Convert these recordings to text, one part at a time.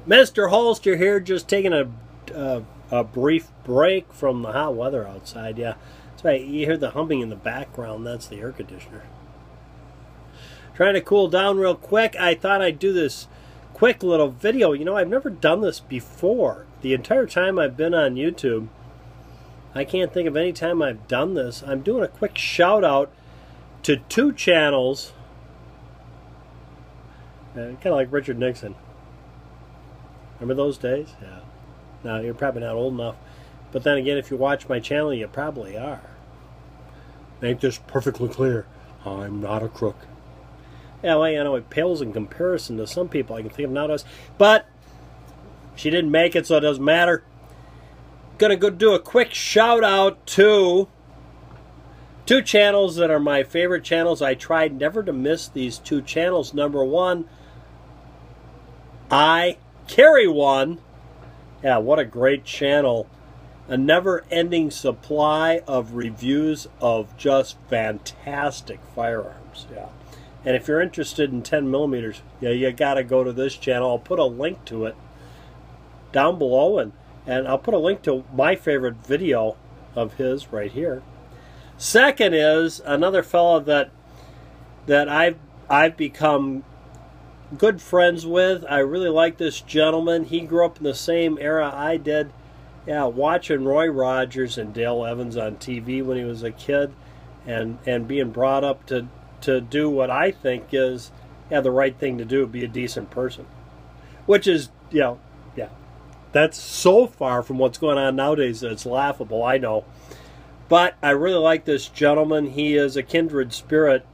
Mr. Holster here, just taking a brief break from the hot weather outside. Yeah, that's right. You hear the humming in the background. That's the air conditioner. Trying to cool down real quick. I thought I'd do this quick little video. You know, I've never done this before. The entire time I've been on YouTube, I can't think of any time I've done this. I'm doing a quick shout out to 2 channels. Kind of like Richard Nixon. Remember those days? Yeah. Now, you're probably not old enough. But then again, if you watch my channel, you probably are. Make this perfectly clear. I'm not a crook. Yeah, well, you know, it pales in comparison to some people I can think of nowadays. But she didn't make it, so it doesn't matter. Gonna go do a quick shout out to 2 channels that are my favorite channels. I tried never to miss these 2 channels. Number 1, I Carry One. Yeah, what a great channel. A never-ending supply of reviews of just fantastic firearms. Yeah. And if you're interested in 10 millimeters, yeah, you got to go to this channel. I'll put a link to it down below, and I'll put a link to my favorite video of his right here. Second is another fellow that I've become good friends with. I really like this gentleman. He grew up in the same era I did. Yeah, watching Roy Rogers and Dale Evans on TV when he was a kid, and being brought up to do what I think is the right thing to do, be a decent person. Which is, yeah, that's so far from what's going on nowadays that it's laughable, I know. But I really like this gentleman. He is a kindred spirit,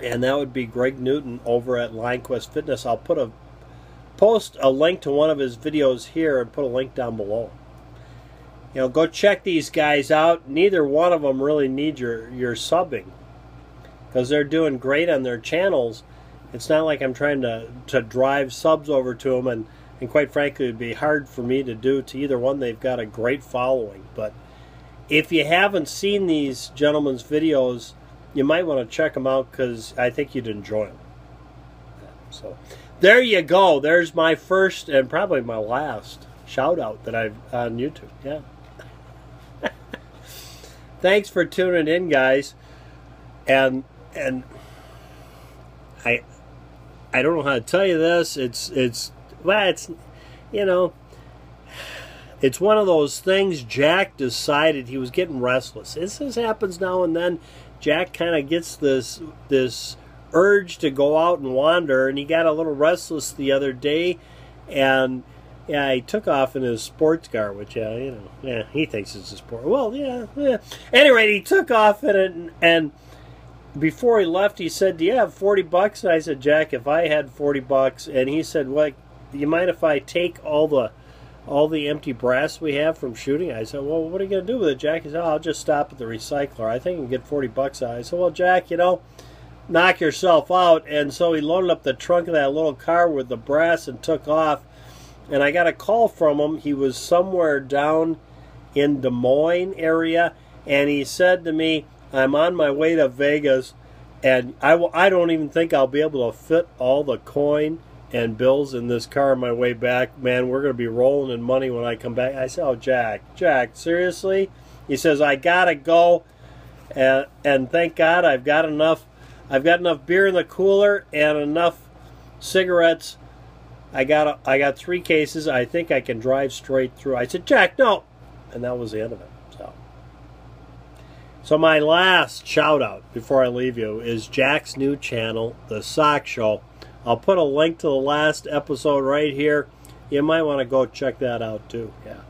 and that would be Greg Newton over at LineQuest Fitness. I'll post a link to one of his videos here and put a link down below. You know, go check these guys out. Neither one of them really need your subbing, because they're doing great on their channels. It's not like I'm trying to drive subs over to them, and quite frankly, it would be hard for me to do to either one. They've got a great following. But if you haven't seen these gentlemen's videos, you might want to check them out, because I think you'd enjoy them. So there you go. There's my first and probably my last shout out that I've on YouTube. Yeah. Thanks for tuning in, guys. And I don't know how to tell you this. It's you know, it's one of those things. Jack decided he was getting restless. This happens now and then. Jack kind of gets this urge to go out and wander, and he got a little restless the other day, and yeah, he took off in his sports car, which you know, yeah, he thinks it's a sport. Well, yeah. Anyway, he took off in it, and before he left, he said, "Do you have 40 bucks?" And I said, "Jack, if I had 40 bucks," and he said, "Well, do you mind if I take all the empty brass we have from shooting?" I said, "Well, what are you going to do with it, Jack?" He said, "Oh, I'll just stop at the recycler. I think I can get 40 bucks out." I said, "Well, Jack, you know, knock yourself out." And so he loaded up the trunk of that little car with the brass and took off. And I got a call from him. He was somewhere down in Des Moines area, and he said to me, "I'm on my way to Vegas, and I don't even think I'll be able to fit all the coin and bills in this car on my way back. Man, we're going to be rolling in money when I come back." I said, "Oh, Jack, seriously?" He says, "I got to go, and thank God I've got enough beer in the cooler and enough cigarettes. I got 3 cases. I think I can drive straight through." I said, "Jack, no." And that was the end of it. So my last shout out before I leave you is Jack's new channel, The Sock Show. I'll put a link to the last episode right here. You might want to go check that out too. Yeah,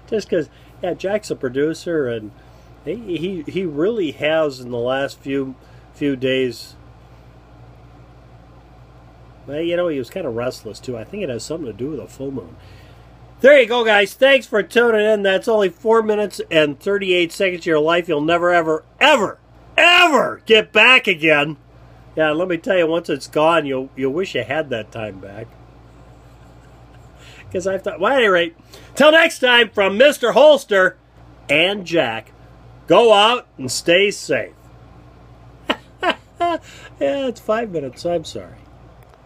just because, yeah, Jack's a producer, and he really has in the last few days. Well, you know, he was kind of restless too. I think it has something to do with a full moon. There you go, guys. Thanks for tuning in. That's only 4 minutes and 38 seconds of your life you'll never, ever, ever, ever get back again. Yeah, let me tell you, once it's gone, you'll wish you had that time back. Because I thought, well, at any rate, till next time, from Mr. Holster and Jack, go out and stay safe. Yeah, it's 5 minutes. I'm sorry.